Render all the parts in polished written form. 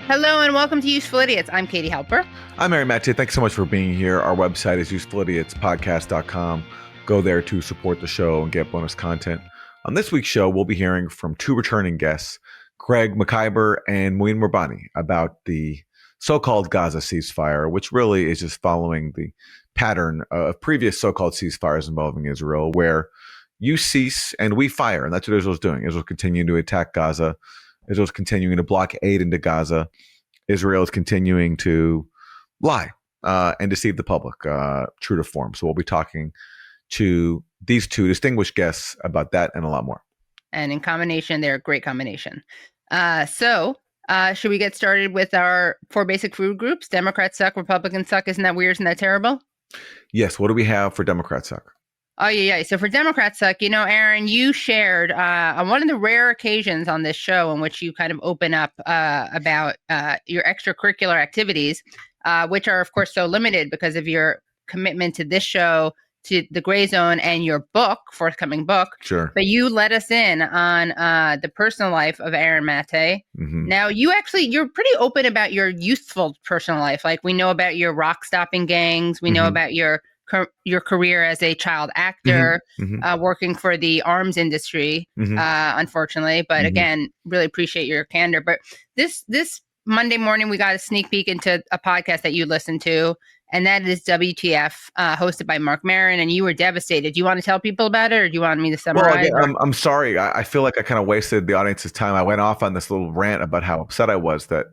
Hello and welcome to Useful Idiots. I'm Katie Halper. I'm Miriam Adelson. Thanks so much for being here. Our website is usefulidiots.podcast.com. Go there to support the show and get bonus content. On this week's show, we'll be hearing from two returning guests, Craig Mokhiber and Mouin Rabbani, about the so-called Gaza ceasefire, which really is just following the pattern of previous so-called ceasefires involving Israel, where you cease and we fire. And that's what Israel's doing. Israel's continuing to attack Gaza. Israel's continuing to block aid into Gaza. Israel is continuing to lie and deceive the public, true to form. So we'll be talking to these two distinguished guests about that and a lot more. And in combination, they're a great combination. So should we get started with our four basic food groups? Democrats suck, Republicans suck. Isn't that weird? Isn't that terrible? Yes. What do we have for Democrats suck? Oh, yeah. So for Democrats suck, Aaron, you shared on one of the rare occasions on this show in which you kind of open up about your extracurricular activities, which are, of course, so limited because of your commitment to this show, to the Gray Zone, and your forthcoming book. Sure. But you let us in on the personal life of Aaron Mate. Mm-hmm. Now, you're pretty open about your youthful personal life. Like, we know about your rock stopping gangs. We know about your career as a child actor, working for the arms industry, unfortunately. But again, really appreciate your candor. But this Monday morning, we got a sneak peek into a podcast that you listened to, and that is WTF, hosted by Maron, and you were devastated. Do you want to tell people about it, or do you want me to summarize? Well, I'm sorry. I feel like I kind of wasted the audience's time. I went off on this little rant about how upset I was that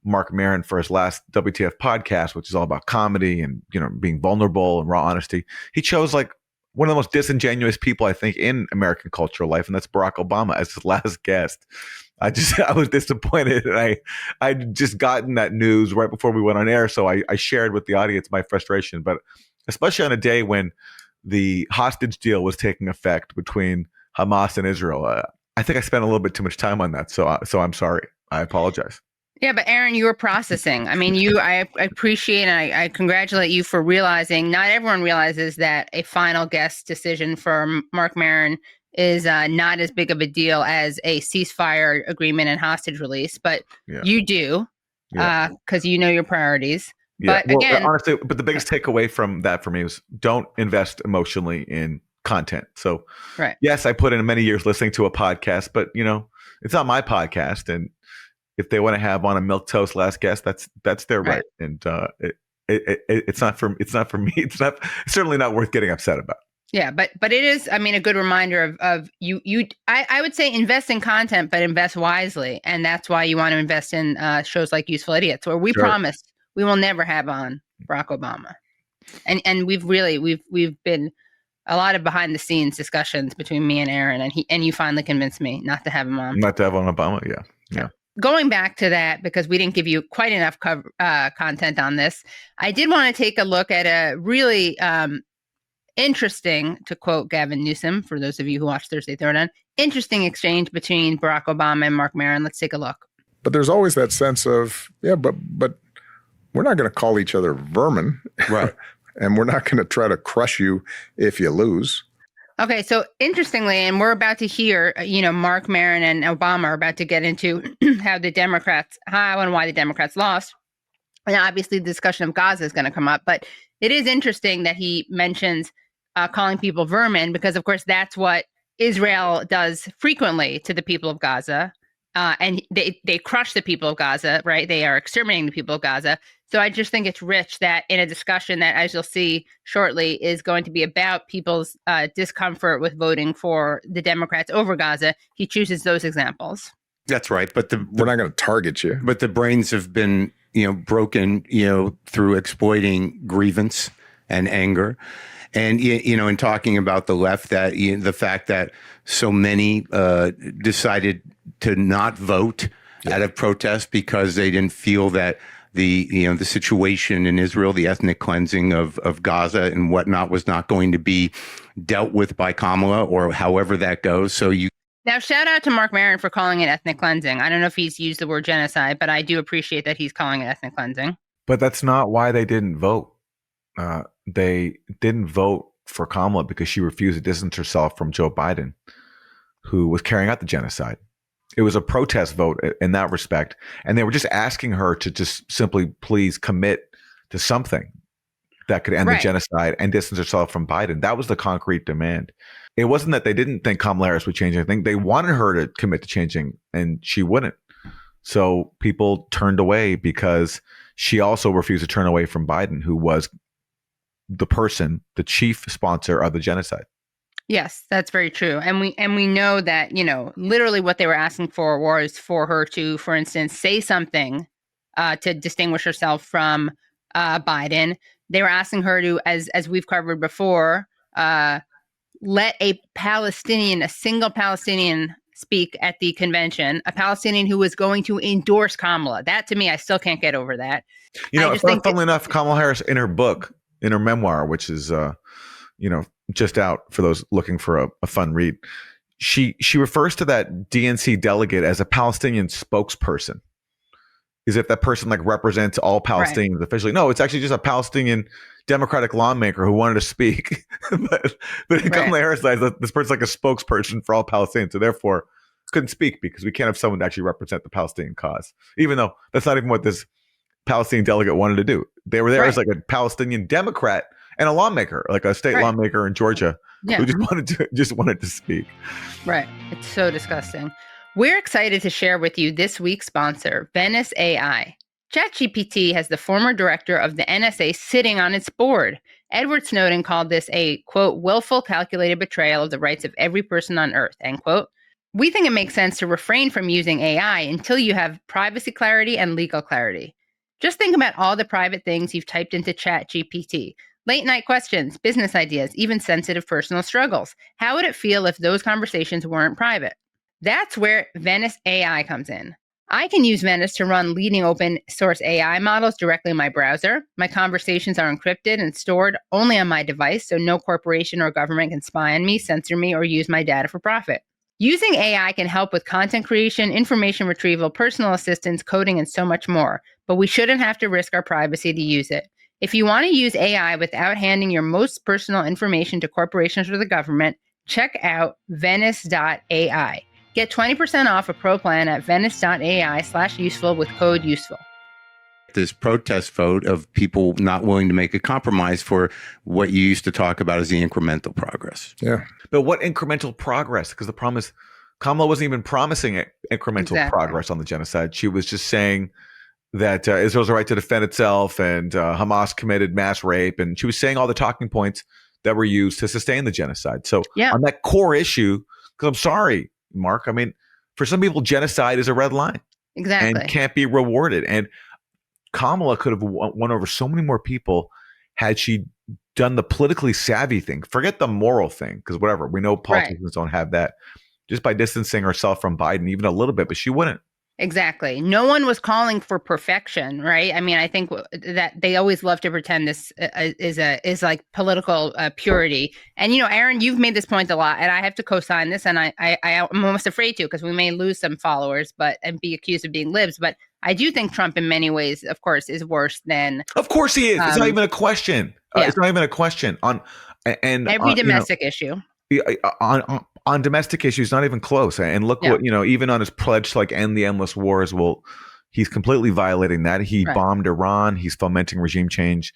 Marc Maron, for his last WTF podcast, which is all about comedy and, being vulnerable and raw honesty, he chose like one of the most disingenuous people I think in American cultural life, and that's Barack Obama as his last guest. I was disappointed, and I'd just gotten that news right before we went on air, so I shared with the audience my frustration. But especially on a day when the hostage deal was taking effect between Hamas and Israel, I think I spent a little bit too much time on that. So I'm sorry. I apologize. Yeah, but Aaron, you were processing. I mean, I appreciate and I congratulate you for realizing not everyone realizes that a final guest decision for Marc Maron is not as big of a deal as a ceasefire agreement and hostage release, but you do because you know your priorities. Yeah, but again, honestly, the biggest takeaway from that for me was don't invest emotionally in content. So yes, I put in many years listening to a podcast, but it's not my podcast, and if they want to have on a milquetoast last guest, that's their right. And it's not for me. It's certainly not worth getting upset about. Yeah, but it is, I mean, a good reminder of you. I would say invest in content, but invest wisely, and that's why you want to invest in shows like Useful Idiots, where we promise we will never have on Barack Obama, and we've been a lot of behind the scenes discussions between me and Aaron, and you finally convinced me not to have him on. Not to have on Obama, yeah. Going back to that, because we didn't give you quite enough content on this, I did want to take a look at a really interesting, to quote Gavin Newsom, for those of you who watch Thursday Throwdown, interesting exchange between Barack Obama and Marc Maron. Let's take a look. But there's always that sense of, but we're not going to call each other vermin. Right. And we're not going to try to crush you if you lose. Okay, so interestingly, and we're about to hear, Marc Maron and Obama are about to get into how and why the Democrats lost. And obviously the discussion of Gaza is going to come up. But it is interesting that he mentions calling people vermin, because, of course, that's what Israel does frequently to the people of Gaza. And they crush the people of Gaza, right? They are exterminating the people of Gaza. So I just think it's rich that in a discussion that, as you'll see shortly, is going to be about people's discomfort with voting for the Democrats over Gaza, he chooses those examples. That's right. But we're not going to target you. But the brains have been, broken, through exploiting grievance and anger. And, in talking about the left, that the fact that so many decided to not vote out of protest because they didn't feel that the situation in Israel, the ethnic cleansing of Gaza and whatnot, was not going to be dealt with by Kamala, or however that goes. Now, shout out to Marc Maron for calling it ethnic cleansing. I don't know if he's used the word genocide, but I do appreciate that he's calling it ethnic cleansing. But that's not why they didn't vote. They didn't vote for Kamala because she refused to distance herself from Joe Biden, who was carrying out the genocide. It was a protest vote in that respect. And they were just asking her to just simply please commit to something that could end the genocide and distance herself from Biden. That was the concrete demand. It wasn't that they didn't think Kamala Harris would change anything. They wanted her to commit to changing, and she wouldn't. So people turned away because she also refused to turn away from Biden, who was the chief sponsor of the genocide. Yes, that's very true. And we know that, literally what they were asking for was for her to, for instance, say something to distinguish herself from Biden. They were asking her to, as we've covered before, let a single Palestinian speak at the convention, a Palestinian who was going to endorse Kamala. That, to me, I still can't get over that. Funnily enough, Kamala Harris, in her book, in her memoir, which is, just out for those looking for a fun read, she refers to that DNC delegate as a Palestinian spokesperson, as if that person represents all Palestinians officially. No, it's actually just a Palestinian Democratic lawmaker who wanted to speak. but Kamala Harris says that this person's like a spokesperson for all Palestinians, so therefore couldn't speak because we can't have someone to actually represent the Palestinian cause, even though that's not even what this Palestinian delegate wanted to do. They were there as like a Palestinian Democrat and a lawmaker, like a state lawmaker in Georgia, who just wanted to speak. Right. It's so disgusting. We're excited to share with you this week's sponsor, Venice AI. ChatGPT has the former director of the NSA sitting on its board. Edward Snowden called this a, quote, willful, calculated betrayal of the rights of every person on Earth, end quote. We think it makes sense to refrain from using AI until you have privacy clarity and legal clarity. Just think about all the private things you've typed into ChatGPT. Late night questions, business ideas, even sensitive personal struggles. How would it feel if those conversations weren't private? That's where Venice AI comes in. I can use Venice to run leading open source AI models directly in my browser. My conversations are encrypted and stored only on my device, so no corporation or government can spy on me, censor me, or use my data for profit. Using AI can help with content creation, information retrieval, personal assistance, coding, and so much more. But we shouldn't have to risk our privacy to use it. If you want to use AI without handing your most personal information to corporations or the government, check out Venice.ai. Get 20% off a pro plan at venice.ai/useful with code USEFUL. This protest vote of people not willing to make a compromise for what you used to talk about as the incremental progress. Yeah. But what incremental progress? Because the problem is Kamala wasn't even promising incremental progress on the genocide. She was just saying that Israel's a right to defend itself and Hamas committed mass rape. And she was saying all the talking points that were used to sustain the genocide. So on that core issue, because I'm sorry, Marc, I mean, for some people, genocide is a red line. Exactly. And can't be rewarded. And Kamala could have won over so many more people had she done the politically savvy thing. Forget the moral thing, because whatever, we know politicians don't have that. Just by distancing herself from Biden even a little bit, but she wouldn't. Exactly. No one was calling for perfection, right? I mean, I think that they always love to pretend this is like political purity. And, Aaron, you've made this point a lot, and I have to co-sign this, and I'm almost afraid to, because we may lose some followers and be accused of being libs. But I do think Trump, in many ways, of course, is worse than. Of course he is. It's not even a question. It's not even a question on every domestic issue. On domestic issues, not even close. And look what, even on his pledge to end the endless wars, well, he's completely violating that. He bombed Iran. He's fomenting regime change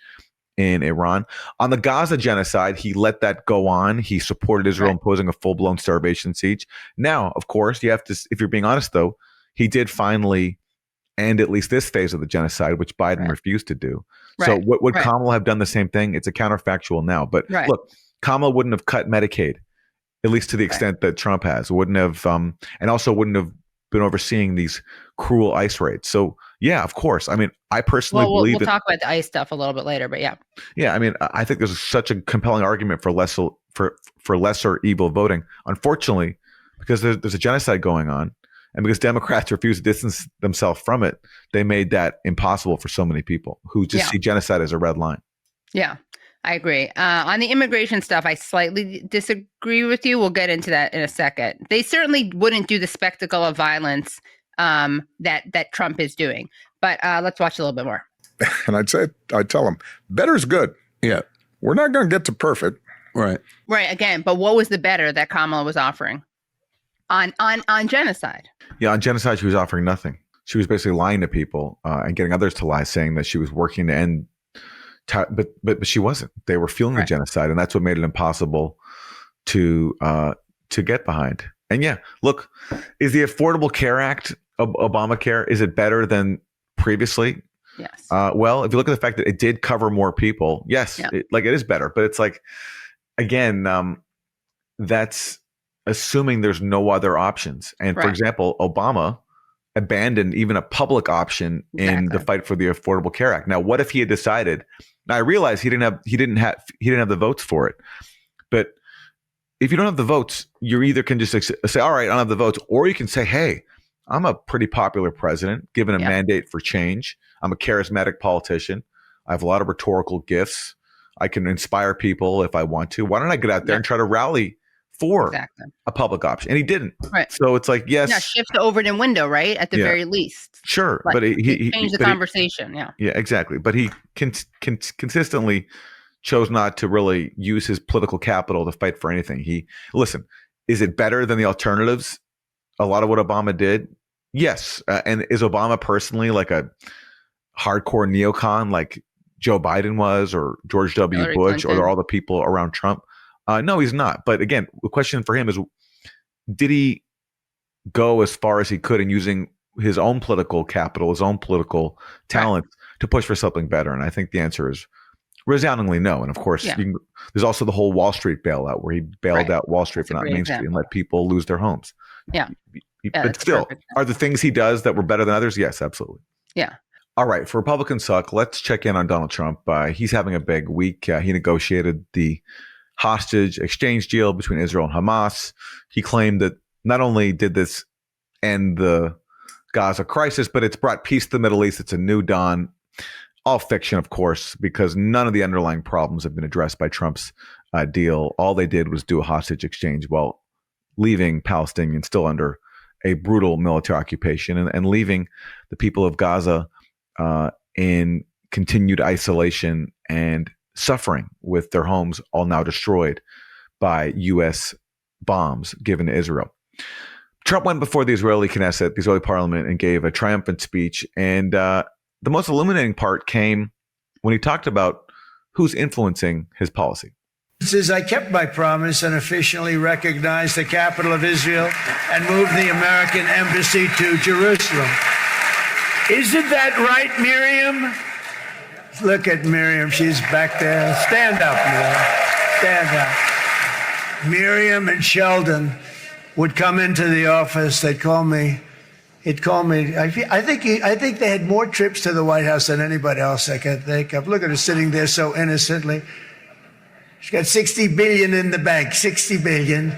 in Iran. On the Gaza genocide, he let that go on. He supported Israel imposing a full-blown starvation siege. Now, of course, you have to, if you're being honest, though, he did finally end at least this phase of the genocide, which Biden refused to do. So would Kamala have done the same thing? It's a counterfactual now. But look, Kamala wouldn't have cut Medicaid, at least to the extent that Trump has. Wouldn't have, and also wouldn't have been overseeing these cruel ICE raids. So yeah, of course. I mean, I personally believe we'll talk about the ICE stuff a little bit later, but yeah. I mean, I think there's such a compelling argument for lesser evil voting. Unfortunately, because there's a genocide going on, and because Democrats refuse to distance themselves from it, they made that impossible for so many people who just see genocide as a red line. Yeah. I agree. On the immigration stuff, I slightly disagree with you. We'll get into that in a second. They certainly wouldn't do the spectacle of violence that Trump is doing. But let's watch a little bit more. And I'd tell them, better's good. Yeah. We're not going to get to perfect. Right. Right. Again, but what was the better that Kamala was offering? on genocide. Yeah, on genocide, she was offering nothing. She was basically lying to people and getting others to lie, saying that she was working to end. But she wasn't. They were fueling the genocide, and that's what made it impossible to get behind. And yeah, look, is the Affordable Care Act, Obamacare, is it better than previously? Yes. Well, if you look at the fact that it did cover more people, yes, it is better. But it's like, again, that's assuming there's no other options. And for example, Obama abandoned even a public option in the fight for the Affordable Care Act. Now, what if he had decided? Now, I realize he didn't have the votes for it, but if you don't have the votes, you either can just say, all right, I don't have the votes, or you can say, hey, I'm a pretty popular president, given a mandate for change. I'm a charismatic politician. I have a lot of rhetorical gifts. I can inspire people if I want to. Why don't I get out there and try to rally for a public option? And he didn't. Right. So it's like, yes. Yeah, shift the Overton window, right? At the very least. Sure. But he changed the conversation. Yeah, exactly. But he consistently chose not to really use his political capital to fight for anything. Listen, is it better than the alternatives? A lot of what Obama did? Yes. And is Obama personally like a hardcore neocon like Joe Biden was, or George W. Bush, Clinton, or all the people around Trump? No, he's not. But again, the question for him is, did he go as far as he could in using his own political capital, his own political talent to push for something better? And I think the answer is resoundingly no. And of course, there's also the whole Wall Street bailout, where he bailed out Wall Street for not Main Street and let people lose their homes. Yeah. But still, are the things he does that were better than others? Yes, absolutely. Yeah. All right. For Republicans suck, let's check in on Donald Trump. He's having a big week. He negotiated the hostage exchange deal between Israel and Hamas. He claimed that not only did this end the Gaza crisis, but it's brought peace to the Middle East. It's a new dawn. All fiction, of course, because none of the underlying problems have been addressed by Trump's deal. All they did was do a hostage exchange while leaving Palestinians still under a brutal military occupation and leaving the people of Gaza in continued isolation and suffering, with their homes all now destroyed by U.S. bombs given to Israel. Trump went before the Israeli Knesset, the Israeli parliament, and gave a triumphant speech. And the most illuminating part came when he talked about who's influencing his policy. It says, I kept my promise and officially recognized the capital of Israel and moved the American embassy to Jerusalem. Isn't that right, Miriam? Look at Miriam. She's back there. Stand up, Miriam. Stand up. Miriam and Sheldon would come into the office. They'd call me. He'd call me. I think they had more trips to the White House than anybody else I can think of. Look at her sitting there so innocently. She's got $60 billion in the bank, $60 billion.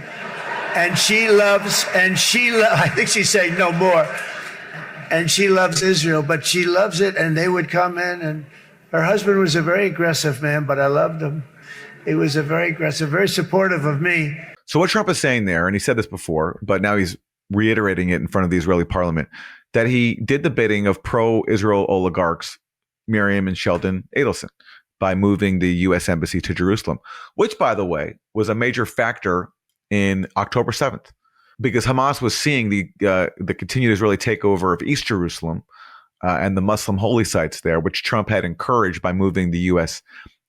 And I think she's saying no more. And she loves Israel, but she loves it. And they would come in, and her husband was a very aggressive man, but I loved him. He was a very aggressive, very supportive of me. So what Trump is saying there, and he said this before, but now he's reiterating it in front of the Israeli parliament, that he did the bidding of pro-Israel oligarchs, Miriam and Sheldon Adelson, by moving the U.S. embassy to Jerusalem, which, by the way, was a major factor in October 7th, because Hamas was seeing the continued Israeli takeover of East Jerusalem and the Muslim holy sites there, which Trump had encouraged by moving the U.S.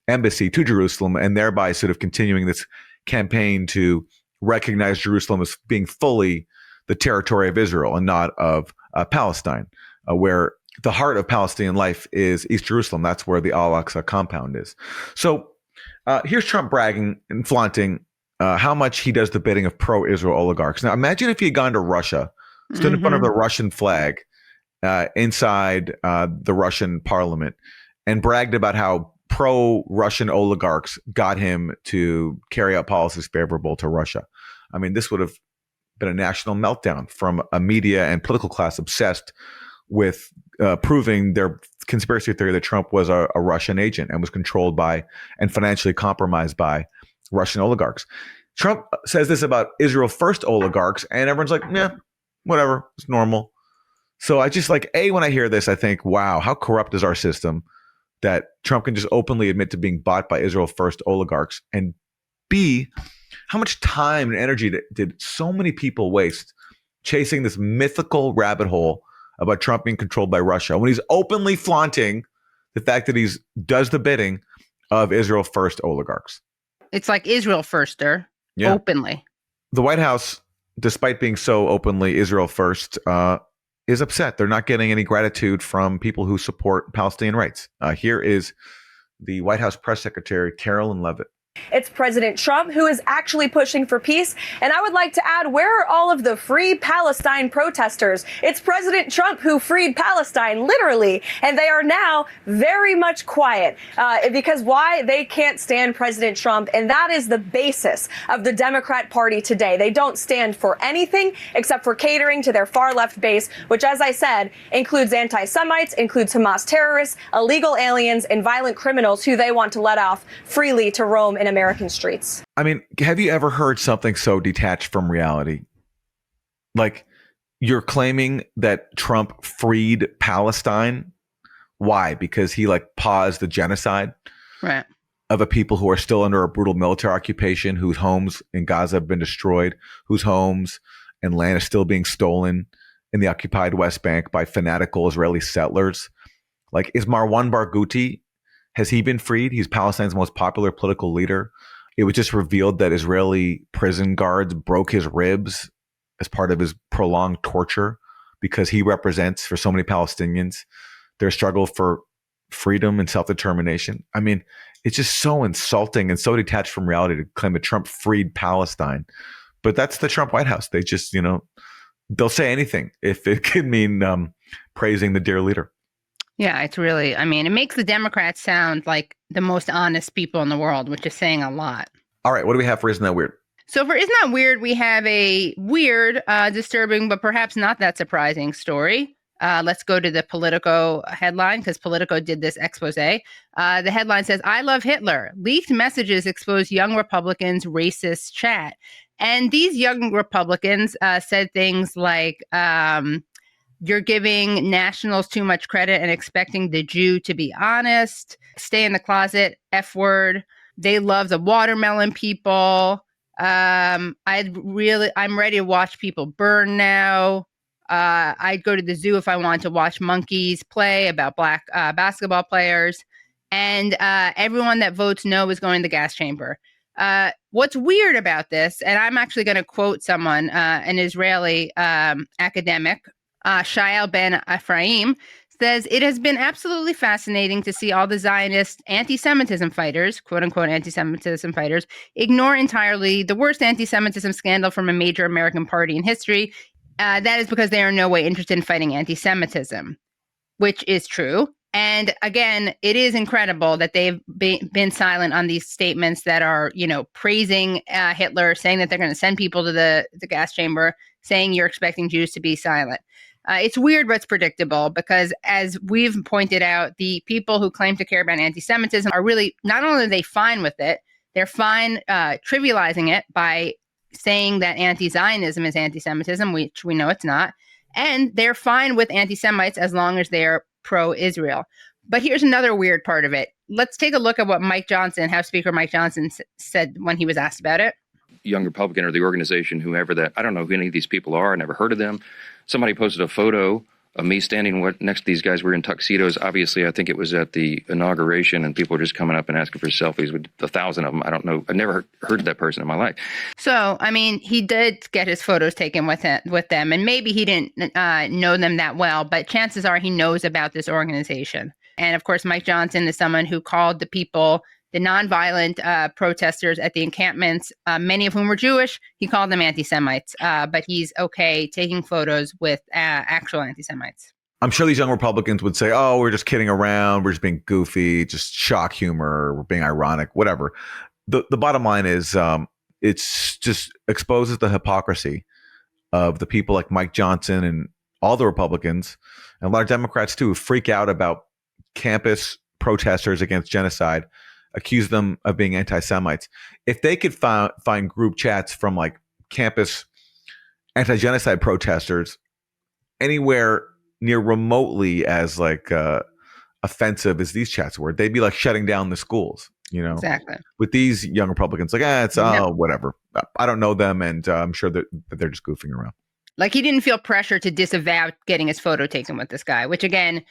embassy to Jerusalem, and thereby sort of continuing this campaign to recognize Jerusalem as being fully the territory of Israel and not of Palestine, where the heart of Palestinian life is East Jerusalem. That's where the Al-Aqsa compound is. So here's Trump bragging and flaunting how much he does the bidding of pro-Israel oligarchs. Now, imagine if he had gone to Russia, stood in front of the Russian flag inside the Russian parliament, and bragged about how pro-Russian oligarchs got him to carry out policies favorable to Russia. I mean, this would have been a national meltdown from a media and political class obsessed with proving their conspiracy theory that Trump was a Russian agent and was controlled by and financially compromised by Russian oligarchs. Trump says this about Israel First oligarchs, and everyone's like, yeah, whatever, it's normal. So I just when I hear this, I think, wow, how corrupt is our system that Trump can just openly admit to being bought by Israel First oligarchs, and B, how much time and energy did so many people waste chasing this mythical rabbit hole about Trump being controlled by Russia when he's openly flaunting the fact that he does the bidding of Israel first oligarchs. It's like Israel firster, openly. The White House, despite being so openly Israel first, is upset. They're not getting any gratitude from people who support Palestinian rights. Here is the White House press secretary, Carolyn Levitt. It's President Trump who is actually pushing for peace. And I would like to add, where are all of the Free Palestine protesters? It's President Trump who freed Palestine, literally. And they are now very much quiet because why? They can't stand President Trump. And that is the basis of the Democrat Party today. They don't stand for anything except for catering to their far left base, which, as I said, includes anti-Semites, includes Hamas terrorists, illegal aliens, and violent criminals who they want to let off freely to roam in American streets. I mean, have you ever heard something so detached from reality? Like, you're claiming that Trump freed Palestine. Why? Because he paused the genocide of a people who are still under a brutal military occupation, whose homes in Gaza have been destroyed, whose homes and land is still being stolen in the occupied West Bank by fanatical Israeli settlers. Is Marwan Barghouti, has he been freed? He's Palestine's most popular political leader. It was just revealed that Israeli prison guards broke his ribs as part of his prolonged torture because he represents, for so many Palestinians, their struggle for freedom and self-determination. I mean, it's just so insulting and so detached from reality to claim that Trump freed Palestine. But that's the Trump White House. They just, they'll say anything if it could mean praising the dear leader. Yeah, it's really, it makes the Democrats sound like the most honest people in the world, which is saying a lot. All right, what do we have for Isn't That Weird? So for Isn't That Weird, we have a weird, disturbing, but perhaps not that surprising story. Let's go to the Politico headline, because Politico did this expose. The headline says, "I love Hitler. Leaked messages expose young Republicans' racist chat." And these young Republicans said things like, you're giving nationals too much credit and expecting the Jew to be honest. Stay in the closet, F word. They love the watermelon people. I'm ready to watch people burn now. I'd go to the zoo if I wanted to watch monkeys play about black basketball players. And everyone that votes no is going to the gas chamber. What's weird about this, and I'm actually going to quote someone, an Israeli academic, Shael Ben Ephraim, says, "It has been absolutely fascinating to see all the Zionist anti-Semitism fighters, quote unquote anti-Semitism fighters, ignore entirely the worst anti-Semitism scandal from a major American party in history. That is because they are in no way interested in fighting anti-Semitism," which is true. And again, it is incredible that they've been silent on these statements that are, praising Hitler, saying that they're going to send people to the gas chamber, saying you're expecting Jews to be silent. It's weird, but it's predictable because, as we've pointed out, the people who claim to care about anti-Semitism are really, not only are they fine with it, they're fine trivializing it by saying that anti-Zionism is anti-Semitism, which we know it's not. And they're fine with anti-Semites as long as they're pro-Israel. But here's another weird part of it. Let's take a look at what House Speaker Mike Johnson said when he was asked about it. Young Republican or the organization, whoever that, I don't know who any of these people are. I never heard of them. Somebody posted a photo of me standing next to these guys. We're in tuxedos. Obviously, I think it was at the inauguration, and people were just coming up and asking for selfies with 1,000 of them. I don't know. I never heard of that person in my life. So, he did get his photos taken with them, and maybe he didn't know them that well, but chances are he knows about this organization. And of course, Mike Johnson is someone who called the people, the nonviolent protesters at the encampments, many of whom were Jewish, he called them anti-Semites, but he's okay taking photos with actual anti-Semites. I'm sure these young Republicans would say, oh, we're just kidding around, we're just being goofy, just shock humor, we're being ironic, whatever. The bottom line is it's just exposes the hypocrisy of the people like Mike Johnson and all the Republicans, and a lot of Democrats too, who freak out about campus protesters against genocide, accuse them of being anti-Semites. If they could find group chats from campus anti-genocide protesters anywhere near remotely as offensive as these chats were, they'd be shutting down the schools. Exactly. With these young Republicans, like, it's whatever. I don't know them, and I'm sure that they're just goofing around. Like, he didn't feel pressure to disavow getting his photo taken with this guy, which again,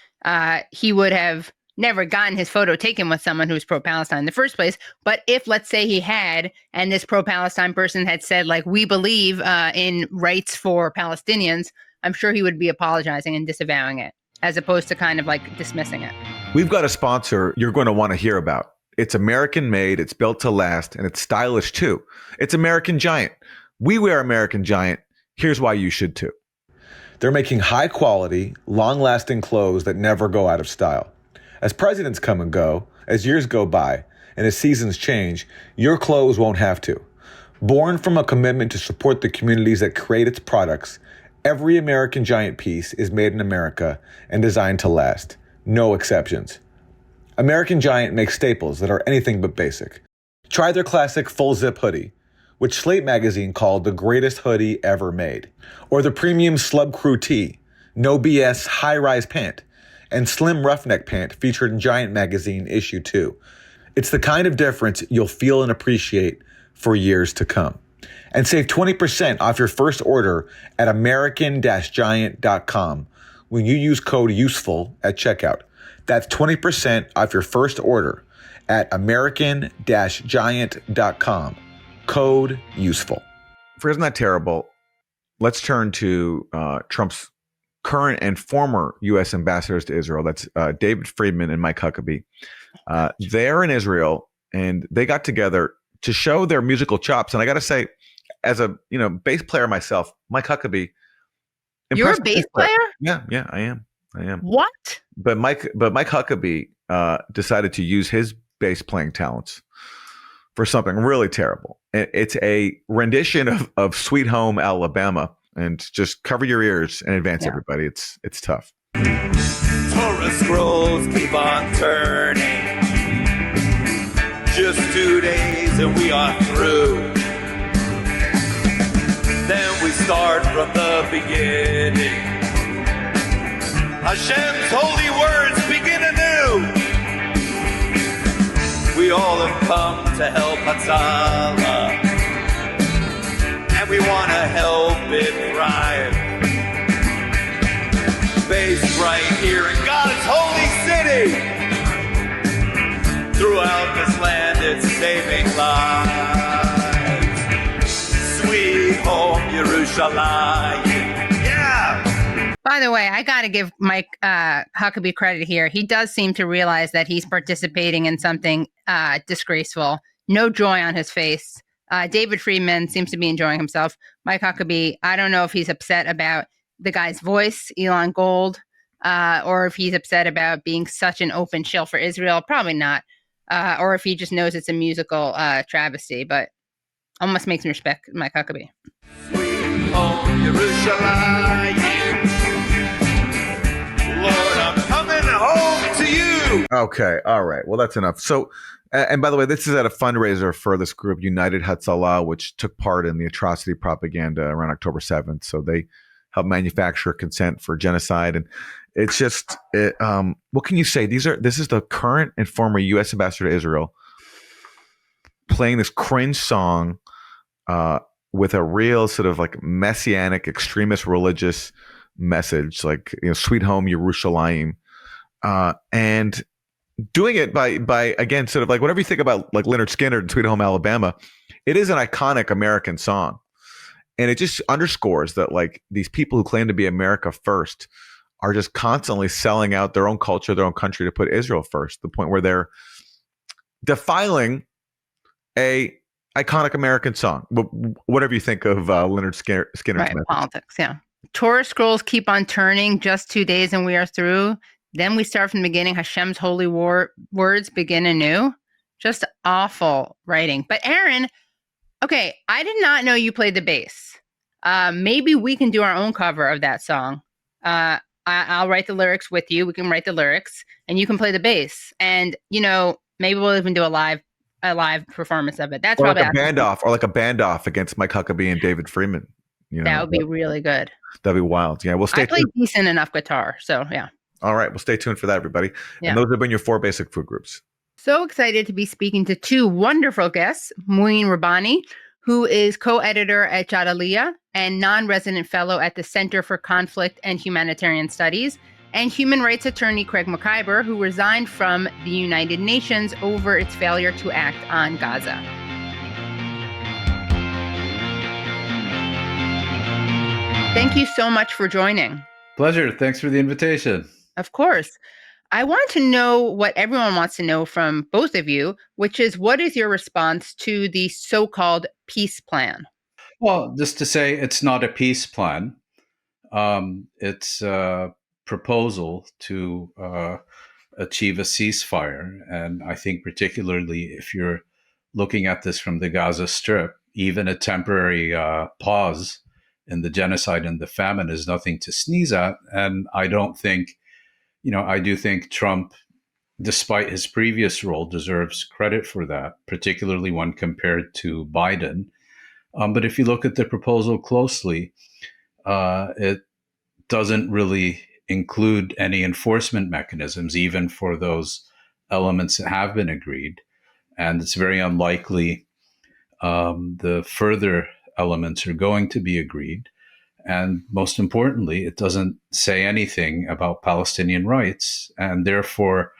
he would have never gotten his photo taken with someone who's pro-Palestine in the first place. But if, let's say, he had, and this pro-Palestine person had said, like, we believe in rights for Palestinians, I'm sure he would be apologizing and disavowing it, as opposed to kind of like dismissing it. We've got a sponsor you're going to want to hear about. It's American made, it's built to last, and it's stylish too. It's American Giant. We wear American Giant. Here's why you should too. They're making high quality, long lasting clothes that never go out of style. As presidents come and go, as years go by, and as seasons change, your clothes won't have to. Born from a commitment to support the communities that create its products, every American Giant piece is made in America and designed to last. No exceptions. American Giant makes staples that are anything but basic. Try their classic full zip hoodie, which Slate magazine called the greatest hoodie ever made. Or the premium Slub Crew tee, no BS high-rise pant, and slim roughneck pant featured in Giant magazine issue 2. It's the kind of difference you'll feel and appreciate for years to come. And save 20% off your first order at american-giant.com when you use code USEFUL at checkout. That's 20% off your first order at american-giant.com. Code USEFUL. Isn't that terrible? Let's turn to Trump's current and former U.S. ambassadors to Israel. That's David Friedman and Mike Huckabee. They're in Israel, and they got together to show their musical chops. And I got to say, as a bass player myself, Mike Huckabee. You're a bass player? Yeah, I am. What? But Mike Huckabee decided to use his bass playing talents for something really terrible. It's a rendition of Sweet Home Alabama, and just cover your ears in advance, everybody. It's tough. Torah scrolls keep on turning. Just 2 days and we are through. Then we start from the beginning. Hashem's holy words begin anew. We all have come to help Hatzalah, and we want to help it thrive. Based right here in God's holy city. Throughout this land, it's saving lives. Sweet home, Yerushalayim. Yeah! By the way, I got to give Mike Huckabee credit here. He does seem to realize that he's participating in something disgraceful. No joy on his face. David Friedman seems to be enjoying himself. Mike Huckabee, I don't know if he's upset about the guy's voice, Elon Gold, or if he's upset about being such an open shill for Israel. Probably not. Or if he just knows it's a musical travesty, but almost makes me respect Mike Huckabee. Sweet home, Yerushalayim. Lord, I'm coming home to you. Okay, all right. Well, that's enough. So, and by the way, this is at a fundraiser for this group, United Hatzalah, which took part in the atrocity propaganda around October 7th. So they helped manufacture consent for genocide. And it's just, what can you say? This is the current and former U.S. ambassador to Israel playing this cringe song with a real sort of like messianic, extremist religious message, like, Sweet Home Yerushalayim, and doing it by again, sort of like whatever you think about like Leonard Skinner and Sweet Home Alabama, it is an iconic American song. And it just underscores that like these people who claim to be America first are just constantly selling out their own culture, their own country to put Israel first, the point where they're defiling a iconic American song. Whatever you think of Leonard Skinner's right, message. Politics, yeah. Torah scrolls keep on turning, just 2 days and we are through. Then we start from the beginning. Hashem's holy words begin anew. Just awful writing. But Aaron, okay, I did not know you played the bass. Maybe we can do our own cover of that song. I'll write the lyrics with you. We can write the lyrics, and you can play the bass. And maybe we'll even do a live performance of it. That's or probably like a band off against Mike Huckabee and David Friedman. That would be really good. That'd be wild. Yeah, we'll stay. I play decent enough guitar, so yeah. All right, we'll stay tuned for that, everybody. Yeah. And those have been your 4 basic food groups. So excited to be speaking to two wonderful guests, Mouin Rabbani, who is co-editor at Jadaliyya and non-resident fellow at the Center for Conflict and Humanitarian Studies, and human rights attorney Craig Mokhiber, who resigned from the United Nations over its failure to act on Gaza. Thank you so much for joining. Pleasure. Thanks for the invitation. Of course. I want to know what everyone wants to know from both of you, which is, what is your response to the so-called peace plan? Well, just to say, it's not a peace plan. It's a proposal to achieve a ceasefire. And I think particularly if you're looking at this from the Gaza Strip, even a temporary pause in the genocide and the famine is nothing to sneeze at. And I do think Trump, despite his previous role, deserves credit for that, particularly when compared to Biden. But if you look at the proposal closely, it doesn't really include any enforcement mechanisms, even for those elements that have been agreed. And it's very unlikely the further elements are going to be agreed. And most importantly, it doesn't say anything about Palestinian rights. And therefore,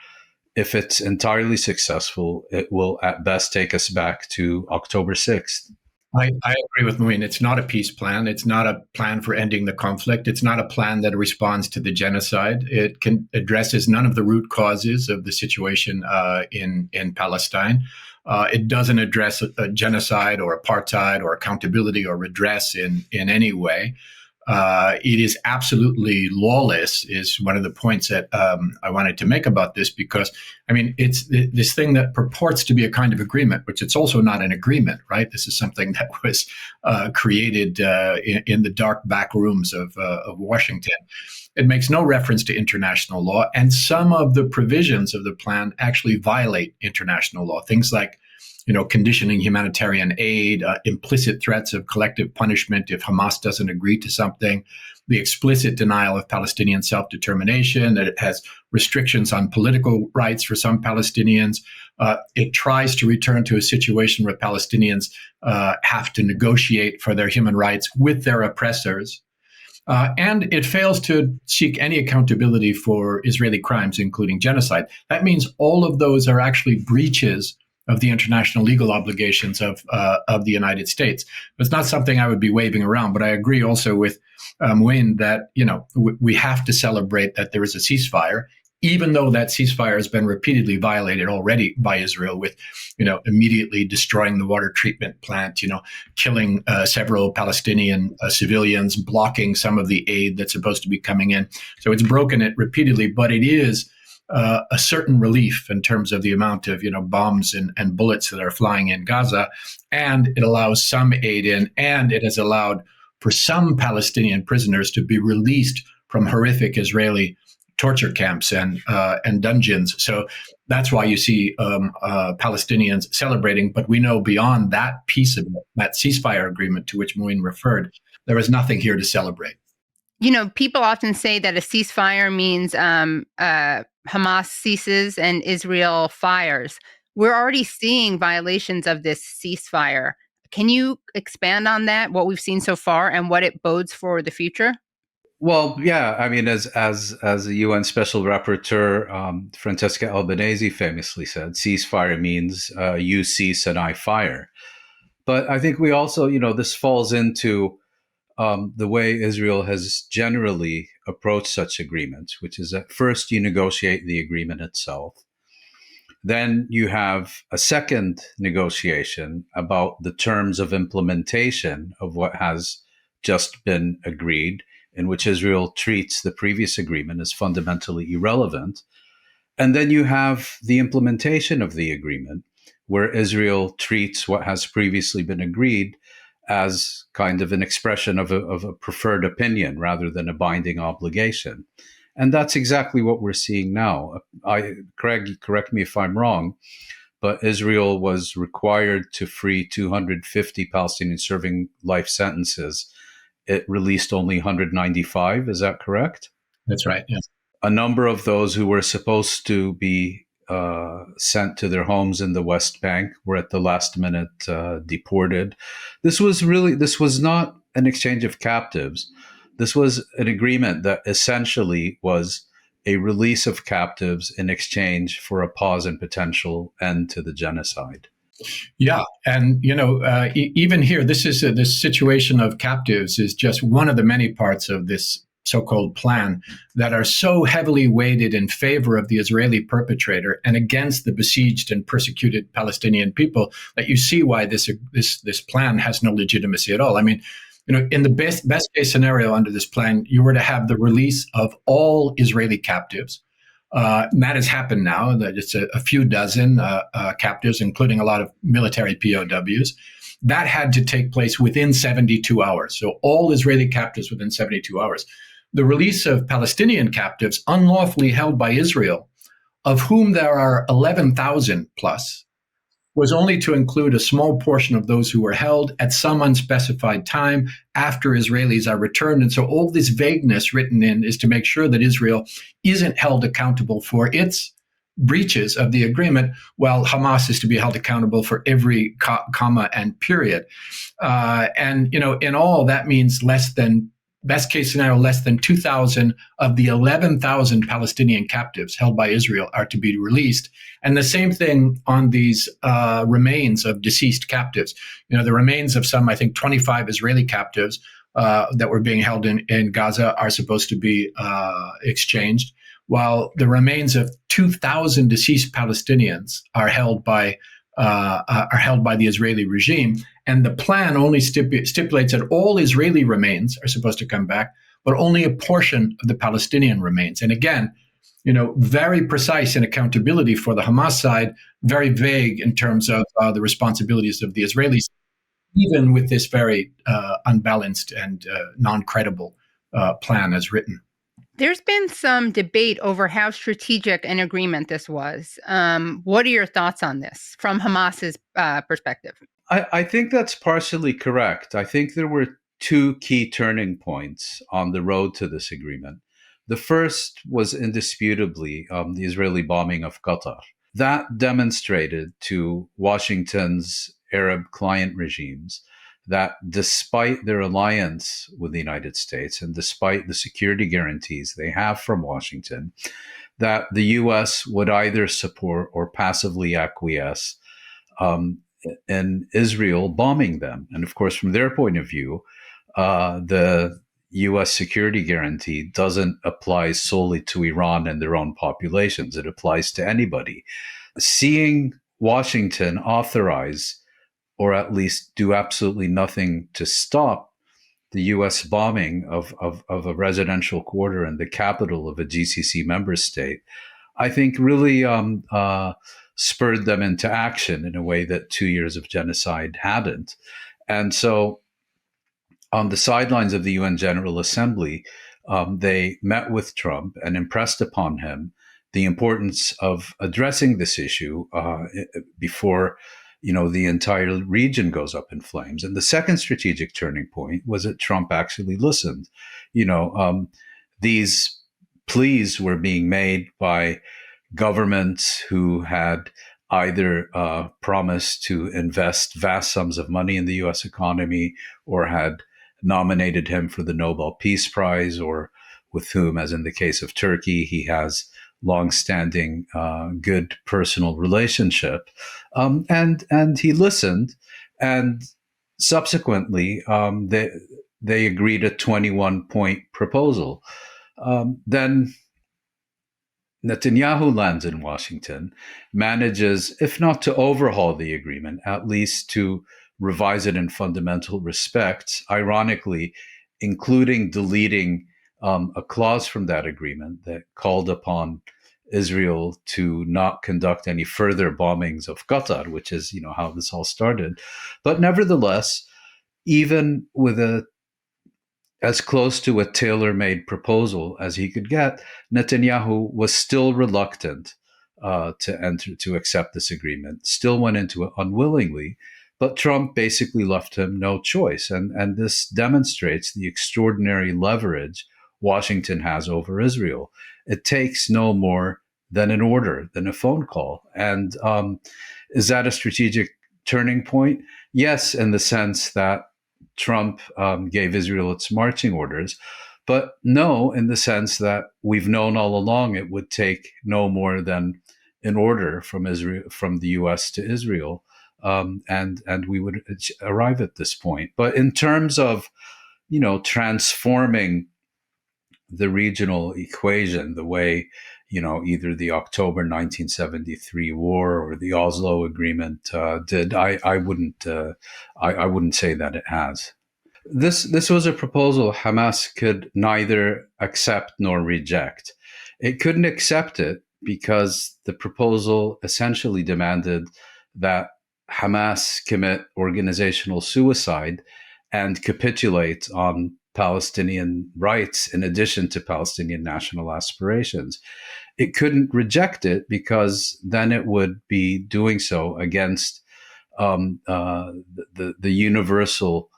if it's entirely successful, it will at best take us back to October 6th. I agree with Mouin. It's not a peace plan. It's not a plan for ending the conflict. It's not a plan that responds to the genocide. It addresses none of the root causes of the situation in Palestine. It doesn't address a genocide or apartheid or accountability or redress in any way. It is absolutely lawless, is one of the points that I wanted to make about this, because, I mean, it's this thing that purports to be a kind of agreement, which it's also not an agreement, right? This is something that was created in the dark back rooms of Washington. It makes no reference to international law, and some of the provisions of the plan actually violate international law. Things like, conditioning humanitarian aid, implicit threats of collective punishment if Hamas doesn't agree to something, the explicit denial of Palestinian self-determination, that it has restrictions on political rights for some Palestinians. It tries to return to a situation where Palestinians have to negotiate for their human rights with their oppressors. And it fails to seek any accountability for Israeli crimes, including genocide. That means all of those are actually breaches of the international legal obligations of the United States. It's not something I would be waving around, but I agree also with Mouin that, we have to celebrate that there is a ceasefire, even though that ceasefire has been repeatedly violated already by Israel with, immediately destroying the water treatment plant, killing several Palestinian civilians, blocking some of the aid that's supposed to be coming in. So it's broken it repeatedly, but it is a certain relief in terms of the amount of bombs and bullets that are flying in Gaza, and it allows some aid in, and it has allowed for some Palestinian prisoners to be released from horrific Israeli torture camps and dungeons. So that's why you see Palestinians celebrating. But we know beyond that piece of it, that ceasefire agreement to which Mouin referred, there is nothing here to celebrate. People often say that a ceasefire means Hamas ceases and Israel fires. We're already seeing violations of this ceasefire. Can you expand on that, what we've seen so far and what it bodes for the future? Well, yeah. I mean, as the UN Special Rapporteur Francesca Albanese famously said, ceasefire means you cease and I fire. But I think we also, this falls into the way Israel has generally approached such agreements, which is that first you negotiate the agreement itself. Then you have a second negotiation about the terms of implementation of what has just been agreed, in which Israel treats the previous agreement as fundamentally irrelevant. And then you have the implementation of the agreement, where Israel treats what has previously been agreed as kind of an expression of a preferred opinion rather than a binding obligation. And that's exactly what we're seeing now. Craig, correct me if I'm wrong, but Israel was required to free 250 Palestinians serving life sentences. It released only 195. Is that correct? That's right. Yes. A number of those who were supposed to be sent to their homes in the West Bank were at the last minute deported. This was not an exchange of captives. This was an agreement that essentially was a release of captives in exchange for a pause and potential end to the genocide. Yeah, and even here, this situation of captives is just one of the many parts of this so-called plan that are so heavily weighted in favor of the Israeli perpetrator and against the besieged and persecuted Palestinian people that you see why this plan has no legitimacy at all. I mean, in the best case scenario under this plan, you were to have the release of all Israeli captives. That has happened now. That it's a few dozen captives, including a lot of military POWs. That had to take place within 72 hours. So all Israeli captives within 72 hours. The release of Palestinian captives unlawfully held by Israel, of whom there are 11,000 plus, was only to include a small portion of those who were held at some unspecified time after Israelis are returned. And so all this vagueness written in is to make sure that Israel isn't held accountable for its breaches of the agreement, while Hamas is to be held accountable for every comma and period. In all, that means best case scenario, less than 2,000 of the 11,000 Palestinian captives held by Israel are to be released. And the same thing on these remains of deceased captives. The remains of some, I think, 25 Israeli captives that were being held in Gaza are supposed to be exchanged, while the remains of 2,000 deceased Palestinians are held by the Israeli regime. And the plan only stipulates that all Israeli remains are supposed to come back, but only a portion of the Palestinian remains. And again, very precise in accountability for the Hamas side, very vague in terms of the responsibilities of the Israelis, even with this very unbalanced and non-credible plan as written. There's been some debate over how strategic an agreement this was. What are your thoughts on this from Hamas's perspective? I think that's partially correct. I think there were two key turning points on the road to this agreement. The first was indisputably the Israeli bombing of Qatar. That demonstrated to Washington's Arab client regimes that despite their alliance with the United States and despite the security guarantees they have from Washington, that the U.S. would either support or passively acquiesce in Israel bombing them. And of course, from their point of view, the U.S. security guarantee doesn't apply solely to Iran and their own populations. It applies to anybody. Seeing Washington authorize or at least do absolutely nothing to stop the U.S. bombing of a residential quarter in the capital of a GCC member state, I think really spurred them into action in a way that 2 years of genocide hadn't. And so on the sidelines of the UN General Assembly, they met with Trump and impressed upon him the importance of addressing this issue before the entire region goes up in flames. And the second strategic turning point was that Trump actually listened. These pleas were being made by governments who had either promised to invest vast sums of money in the U.S. economy or had nominated him for the Nobel Peace Prize, or with whom, as in the case of Turkey, he has longstanding good personal relationship. And he listened, and subsequently they agreed a 21-point proposal. Then Netanyahu lands in Washington, manages, if not to overhaul the agreement, at least to revise it in fundamental respects, ironically, including deleting a clause from that agreement that called upon Israel to not conduct any further bombings of Qatar, which is, how this all started. But nevertheless, even with as close to a tailor-made proposal as he could get, Netanyahu was still reluctant to accept this agreement, still went into it unwillingly, but Trump basically left him no choice. And this demonstrates the extraordinary leverage Washington has over Israel. It takes no more than an order, than a phone call. And is that a strategic turning point? Yes, in the sense that Trump gave Israel its marching orders, but no, in the sense that we've known all along it would take no more than an order from Israel, from the U.S. to Israel, and we would arrive at this point. But in terms of, transforming the regional equation, the way, either the October 1973 war or the Oslo Agreement did, I wouldn't say that it has. This was a proposal Hamas could neither accept nor reject. It couldn't accept it because the proposal essentially demanded that Hamas commit organizational suicide and capitulate on Palestinian rights in addition to Palestinian national aspirations. It couldn't reject it because then it would be doing so against the universal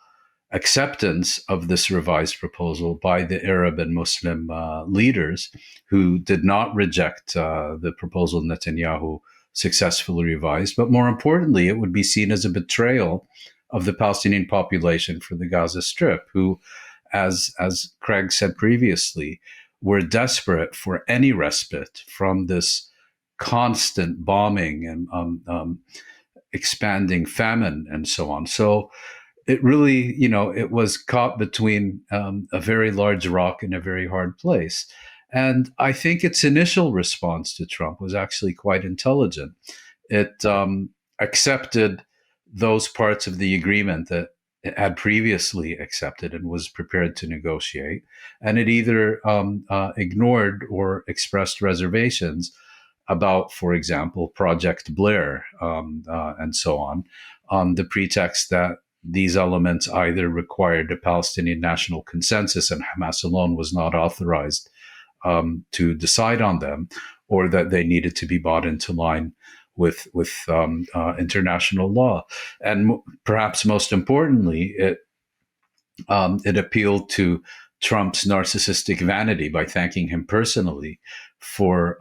acceptance of this revised proposal by the Arab and Muslim leaders who did not reject the proposal Netanyahu successfully revised. But more importantly, it would be seen as a betrayal of the Palestinian population for the Gaza Strip, who, as Craig said previously, were desperate for any respite from this constant bombing and expanding famine and so on. So it really, it was caught between a very large rock and a very hard place. And I think its initial response to Trump was actually quite intelligent. It accepted those parts of the agreement that it had previously accepted and was prepared to negotiate. And it either ignored or expressed reservations about, for example, Project Blair and so on the pretext that these elements either required a Palestinian national consensus and Hamas alone was not authorized to decide on them, or that they needed to be brought into line with international law. And perhaps most importantly, it appealed to Trump's narcissistic vanity by thanking him personally for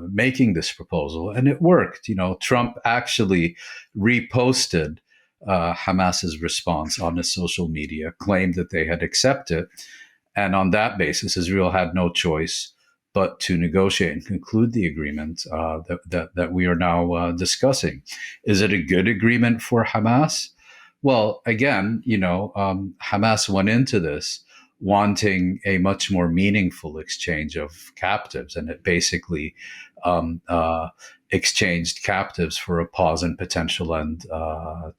making this proposal. And it worked. Trump actually reposted Hamas's response on his social media, claimed that they had accepted. And on that basis, Israel had no choice but to negotiate and conclude the agreement that we are now discussing. Is it a good agreement for Hamas? Well, again, Hamas went into this wanting a much more meaningful exchange of captives, and it basically exchanged captives for a pause and potential end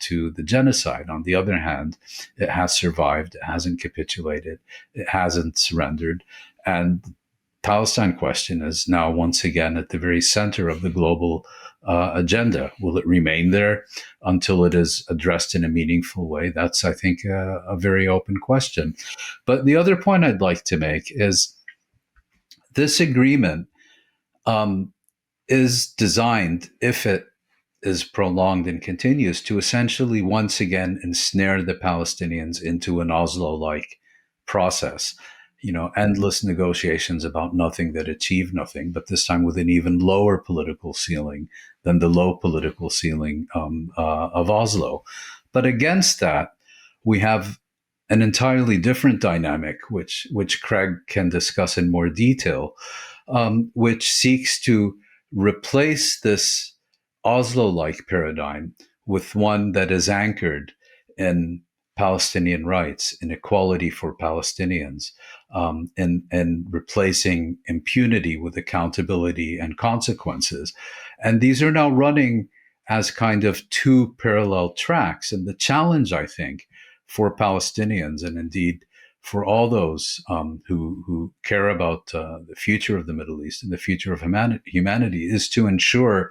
to the genocide. On the other hand, it has survived, it hasn't capitulated, it hasn't surrendered, and Palestine question is now once again at the very center of the global agenda. Will it remain there until it is addressed in a meaningful way? That's, I think, a very open question. But the other point I'd like to make is this agreement is designed, if it is prolonged and continues, to essentially once again ensnare the Palestinians into an Oslo-like process. Endless negotiations about nothing that achieve nothing, but this time with an even lower political ceiling than the low political ceiling of Oslo. But against that, we have an entirely different dynamic, which Craig can discuss in more detail, which seeks to replace this Oslo-like paradigm with one that is anchored in Palestinian rights, in equality for Palestinians, and replacing impunity with accountability and consequences. And these are now running as kind of two parallel tracks. And the challenge, I think, for Palestinians, and indeed for all those who care about the future of the Middle East and the future of humanity, is to ensure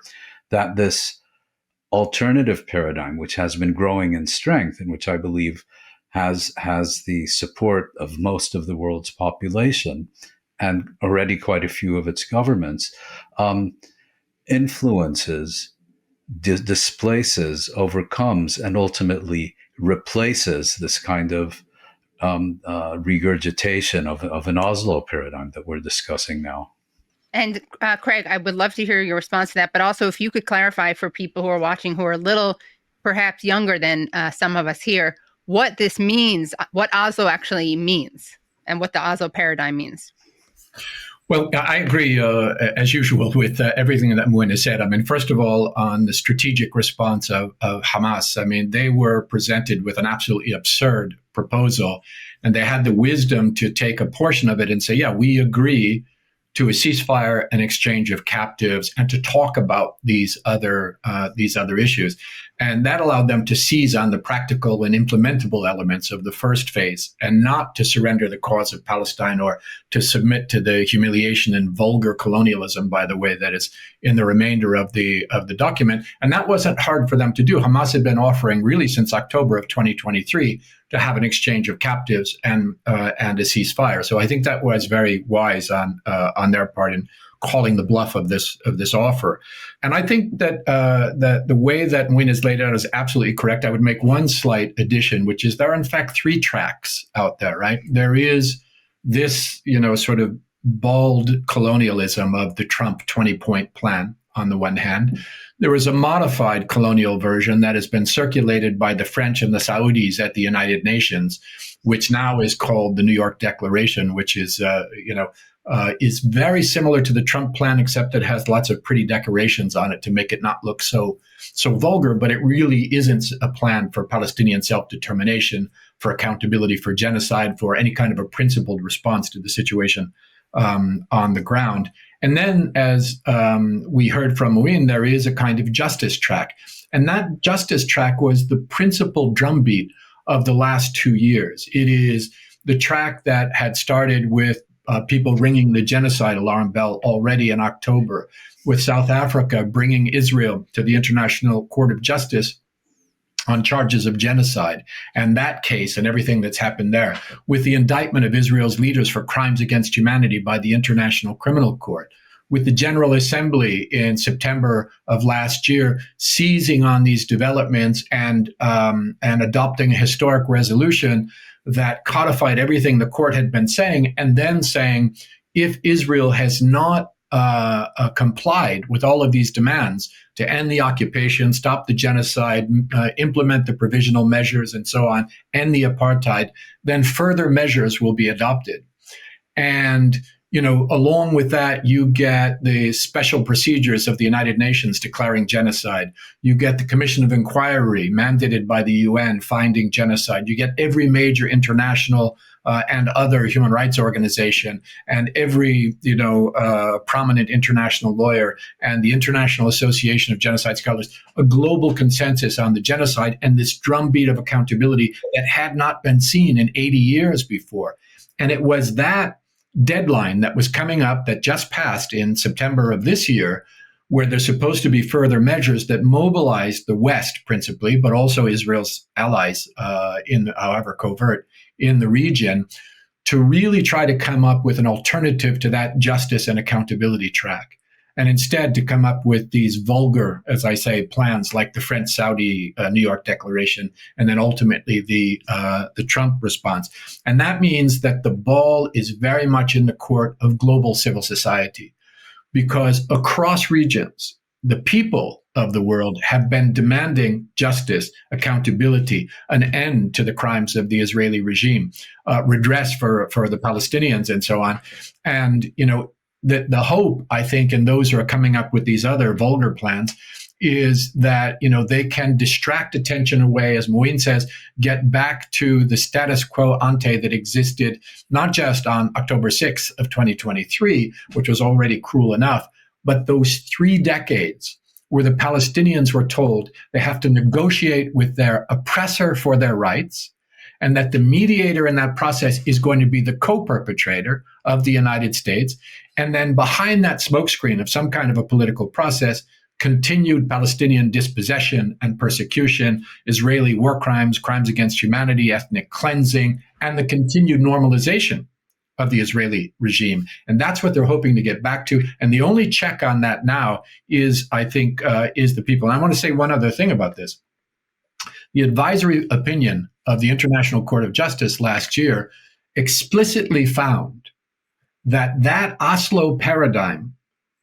that this alternative paradigm, which has been growing in strength and which I believe has the support of most of the world's population and already quite a few of its governments, influences, displaces, overcomes, and ultimately replaces this kind of regurgitation of an Oslo paradigm that we're discussing now. And Craig, I would love to hear your response to that, but also if you could clarify for people who are watching who are a little perhaps younger than some of us here, what this means, what Oslo actually means, and what the Oslo paradigm means. Well, I agree, as usual, with everything that Mouin has said. I mean, first of all, on the strategic response of Hamas, I mean, they were presented with an absolutely absurd proposal, and they had the wisdom to take a portion of it and say, yeah, we agree to a ceasefire and exchange of captives and to talk about these other issues. And that allowed them to seize on the practical and implementable elements of the first phase and not to surrender the cause of Palestine or to submit to the humiliation and vulgar colonialism, by the way, that is in the remainder of the document. And that wasn't hard for them to do. Hamas had been offering really since October of 2023 to have an exchange of captives and a ceasefire. So I think that was very wise on their part in calling the bluff of this offer. And I think that the way that Mouin has laid out is absolutely correct. I would make one slight addition, which is there are in fact 3 tracks out there, right? There is this, sort of bald colonialism of the Trump 20-point plan on the one hand. There is a modified colonial version that has been circulated by the French and the Saudis at the United Nations, which now is called the New York Declaration, which is, is very similar to the Trump plan, except it has lots of pretty decorations on it to make it not look so vulgar. But it really isn't a plan for Palestinian self-determination, for accountability, for genocide, for any kind of a principled response to the situation on the ground. And then, as we heard from Mouin, there is a kind of justice track. And that justice track was the principal drumbeat of the last 2 years. It is the track that had started with people ringing the genocide alarm bell already in October, with South Africa bringing Israel to the International Court of Justice on charges of genocide, and that case and everything that's happened there, with the indictment of Israel's leaders for crimes against humanity by the International Criminal Court, with the General Assembly in September of last year seizing on these developments and adopting a historic resolution that codified everything the court had been saying, and then saying, if Israel has not complied with all of these demands to end the occupation, stop the genocide, implement the provisional measures and so on, end the apartheid, then further measures will be adopted. And along with that, you get the special procedures of the United Nations declaring genocide. You get the Commission of Inquiry mandated by the UN finding genocide. You get every major international and other human rights organization and every, prominent international lawyer and the International Association of Genocide Scholars, a global consensus on the genocide and this drumbeat of accountability that had not been seen in 80 years before. And it was that deadline that was coming up that just passed in September of this year, where there's supposed to be further measures that mobilize the West principally, but also Israel's allies, however covert, in the region, to really try to come up with an alternative to that justice and accountability track. And instead to come up with these vulgar, as I say, plans like the French-Saudi New York Declaration, and then ultimately the Trump response. And that means that the ball is very much in the court of global civil society, because across regions, the people of the world have been demanding justice, accountability, an end to the crimes of the Israeli regime, redress for the Palestinians and so on. And, the hope, I think, and those who are coming up with these other vulgar plans, is that, they can distract attention away, as Mouin says, get back to the status quo ante that existed not just on October 6th of 2023, which was already cruel enough, but those 3 decades where the Palestinians were told they have to negotiate with their oppressor for their rights, and that the mediator in that process is going to be the co-perpetrator of the United States. And then behind that smokescreen of some kind of a political process, continued Palestinian dispossession and persecution, Israeli war crimes, crimes against humanity, ethnic cleansing, and the continued normalization of the Israeli regime. And that's what they're hoping to get back to. And the only check on that now is, I think, is the people. And I want to say one other thing about this. The advisory opinion of the International Court of Justice last year explicitly found that Oslo paradigm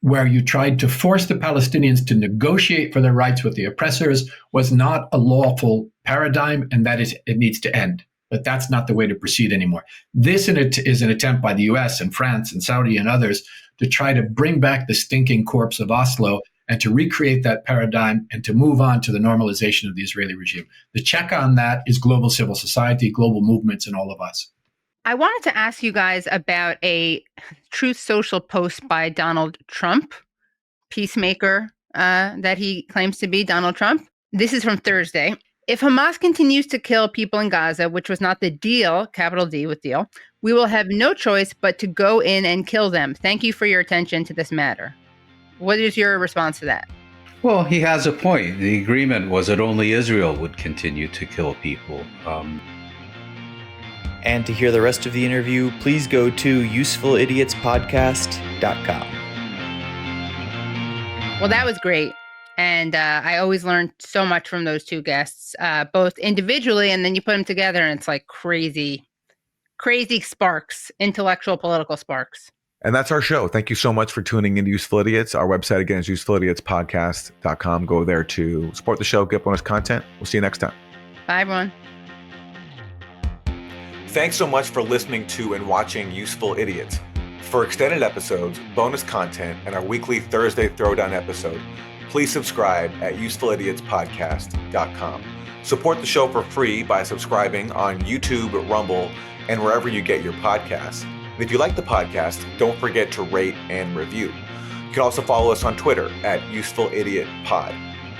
where you tried to force the Palestinians to negotiate for their rights with the oppressors was not a lawful paradigm, and that it needs to end. But that's not the way to proceed anymore. This is an attempt by the US and France and Saudi and others to try to bring back the stinking corpse of Oslo and to recreate that paradigm and to move on to the normalization of the Israeli regime. The check on that is global civil society, global movements, and all of us. I wanted to ask you guys about a Truth Social post by Donald Trump, peacemaker that he claims to be, Donald Trump. This is from Thursday. If Hamas continues to kill people in Gaza, which was not the deal, capital D with deal, we will have no choice but to go in and kill them. Thank you for your attention to this matter. What is your response to that? Well, he has a point. The agreement was that only Israel would continue to kill people. And to hear the rest of the interview, please go to usefulidiotspodcast.com. Well, that was great. And I always learned so much from those two guests, both individually, and then you put them together and it's like crazy sparks, intellectual, political sparks. And that's our show. Thank you so much for tuning into Useful Idiots. Our website, again, is usefulidiotspodcast.com. Go there to support the show, get bonus content. We'll see you next time. Bye, everyone. Thanks so much for listening to and watching Useful Idiots. For extended episodes, bonus content, and our weekly Thursday Throwdown episode, please subscribe at usefulidiotspodcast.com. Support the show for free by subscribing on YouTube, Rumble, and wherever you get your podcasts. And if you like the podcast, don't forget to rate and review. You can also follow us on Twitter at UsefulIdiotPod.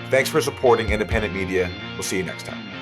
Thanks for supporting independent media. We'll see you next time.